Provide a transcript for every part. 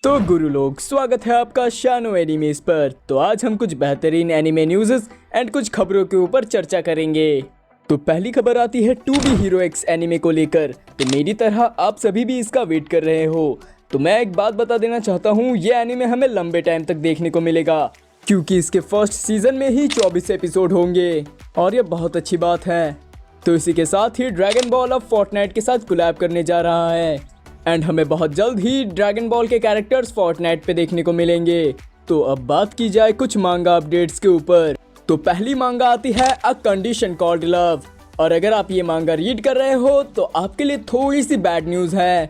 तो गुरु लोग, स्वागत है आपका शानो एनिमेस पर। तो आज हम कुछ बेहतरीन एनिमे न्यूज़ एंड कुछ खबरों के ऊपर चर्चा करेंगे। तो पहली खबर आती है to be hero X anime को लेकर। तो मेरी तरह आप सभी भी इसका वेट कर रहे हो। तो मैं एक बात बता देना चाहता हूँ, ये एनिमे हमें लंबे टाइम तक देखने को मिलेगा क्योंकि इसके फर्स्ट सीजन में ही 24 एपिसोड होंगे और ये बहुत अच्छी बात है। तो इसी के साथ ही ड्रैगन बॉल अब फोर्टनाइट के साथ कोलैब करने जा रहा है एंड हमें बहुत जल्द ही ड्रैगन बॉल के कैरेक्टर्स फोर्टनाइट पे देखने को मिलेंगे। तो अब बात की जाए कुछ मांगा अपडेट्स के ऊपर। तो पहली मांगा आती है अ कंडीशन कॉल्ड लव। और अगर आप ये मांगा रीड कर रहे हो तो आपके लिए थोड़ी सी बैड न्यूज़ है।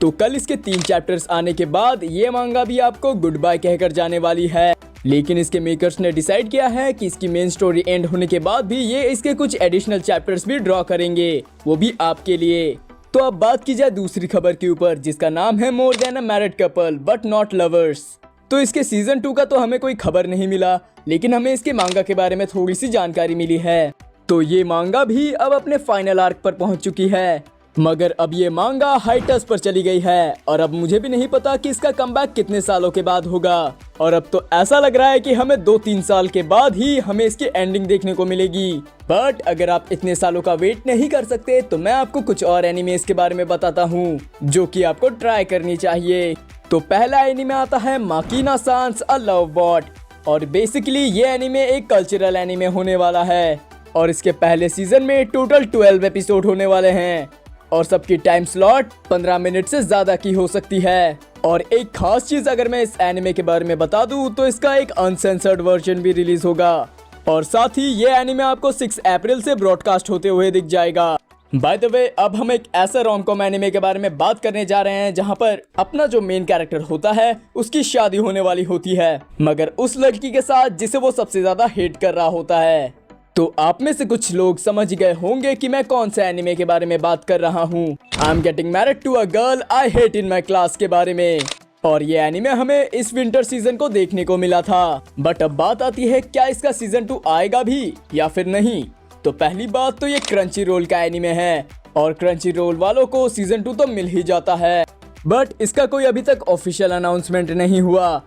तो कल इसके 3 चैप्टर्स आने के बाद ये मांगा भी आपको गुड बाय कहकर जाने वाली है, लेकिन इसके मेकर्स ने डिसाइड किया है कि इसकी मेन स्टोरी एंड होने के बाद भी ये इसके कुछ एडिशनल चैप्टर्स भी ड्रॉ करेंगे, वो भी आपके लिए। तो अब बात की जाए दूसरी खबर के ऊपर जिसका नाम है more than a married couple but not lovers. तो इसके सीजन 2 का तो हमें कोई खबर नहीं मिला, लेकिन हमें इसके मांगा के बारे में थोड़ी सी जानकारी मिली है। तो ये मांगा भी अब अपने फाइनल आर्क पर पहुंच चुकी है, मगर अब ये मांगा हाइटस पर चली गई है और अब मुझे भी नहीं पता कि इसका कमबैक कितने सालों के बाद होगा। और अब तो ऐसा लग रहा है कि हमें 2-3 साल के बाद ही हमें इसकी एंडिंग देखने को मिलेगी। बट अगर आप इतने सालों का वेट नहीं कर सकते तो मैं आपको कुछ और एनिमेस के बारे में बताता हूँ जो कि आपको ट्राई करनी चाहिए। तो पहला एनिमे आता है माकिना सांस अ लव बॉट। और बेसिकली ये एनिमे एक कल्चरल एनिमे होने वाला है और इसके पहले सीजन में टोटल 12 एपिसोड होने वाले हैं और सबकी टाइम स्लॉट 15 मिनट से ज्यादा की हो सकती है। और एक खास चीज अगर मैं इस एनिमे के बारे में बता दूं तो इसका एक अनसेंसर्ड वर्जन भी रिलीज होगा और साथ ही ये एनिमे आपको 6 अप्रैल से ब्रॉडकास्ट होते हुए दिख जाएगा। बाय द वे, अब हम एक ऐसा रोम-कॉम एनिमे के बारे में बात करने जा रहे हैं जहां पर अपना जो मेन कैरेक्टर होता है उसकी शादी होने वाली होती है, मगर उस लड़की के साथ जिसे वो सबसे ज्यादा हेट कर रहा होता है। तो आप में से कुछ लोग समझ गए होंगे कि मैं कौन से एनिमे के बारे में बात कर रहा हूँ। I am getting married to a girl I hate in my class के बारे में। और ये एनिमे हमें इस विंटर सीजन को देखने को मिला था। बट अब बात आती है, क्या इसका सीजन 2 आएगा भी या फिर नहीं। तो पहली बात तो ये क्रंची रोल का एनिमे है और क्रंची रोल वालों को सीजन 2 तो मिल ही जाता है, बट इसका कोई अभी तक ऑफिशियल अनाउंसमेंट नहीं हुआ।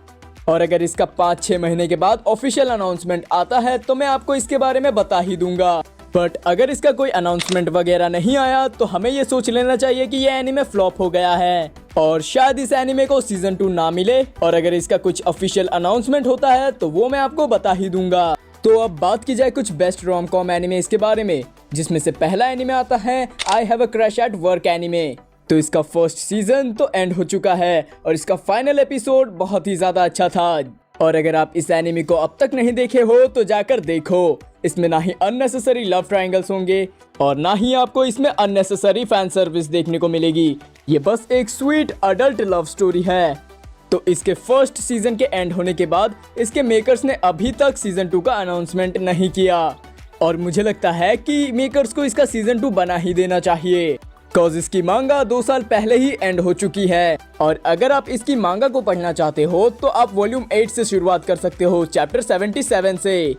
और अगर इसका 5-6 महीने के बाद ऑफिशियल अनाउंसमेंट आता है तो मैं आपको इसके बारे में बता ही दूंगा। बट अगर इसका कोई अनाउंसमेंट वगैरह नहीं आया तो हमें ये सोच लेना चाहिए कि ये एनिमे फ्लॉप हो गया है और शायद इस एनिमे को सीजन 2 ना मिले। और अगर इसका कुछ ऑफिशियल अनाउंसमेंट होता है तो वो मैं आपको बता ही दूंगा। तो अब बात की जाए कुछ बेस्ट रोम-कॉम एनिमे इसके बारे में, जिसमें से पहला एनिमे आता है I have a crush at work anime. तो इसका फर्स्ट सीजन तो एंड हो चुका है और इसका फाइनल एपिसोड बहुत ही ज्यादा अच्छा था। और अगर आप इस एनिमे को अब तक नहीं देखे हो तो जाकर देखो। इसमें ना ही अननेसेसरी लव ट्रायंगल्स होंगे और ना ही आपको इसमें अननेसेसरी फैन सर्विस देखने को मिलेगी। ये बस एक स्वीट अडल्ट लव स्टोरी है। तो इसके फर्स्ट सीजन के एंड होने के बाद इसके मेकर्स ने अभी तक सीजन 2 का अनाउंसमेंट नहीं किया और मुझे लगता है कि मेकर्स को इसका सीजन 2 बना ही देना चाहिए बिकॉज इसकी मांगा 2 साल पहले ही एंड हो चुकी है। और अगर आप इसकी मांगा को पढ़ना चाहते हो तो आप वॉल्यूम 8 से शुरुआत कर सकते हो, चैप्टर 77 से।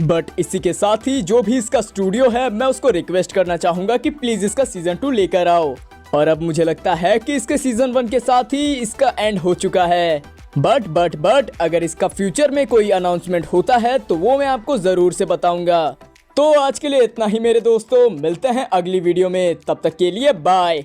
बट इसी के साथ ही जो भी इसका स्टूडियो है मैं उसको रिक्वेस्ट करना चाहूंगा कि प्लीज इसका सीजन 2 लेकर आओ। और अब मुझे लगता है कि इसके सीजन 1 के साथ ही इसका एंड हो चुका है। बट अगर इसका फ्यूचर में कोई अनाउंसमेंट होता है तो वो मैं आपको जरूर से बताऊंगा। तो आज के लिए इतना ही मेरे दोस्तों, मिलते हैं अगली वीडियो में, तब तक के लिए बाय।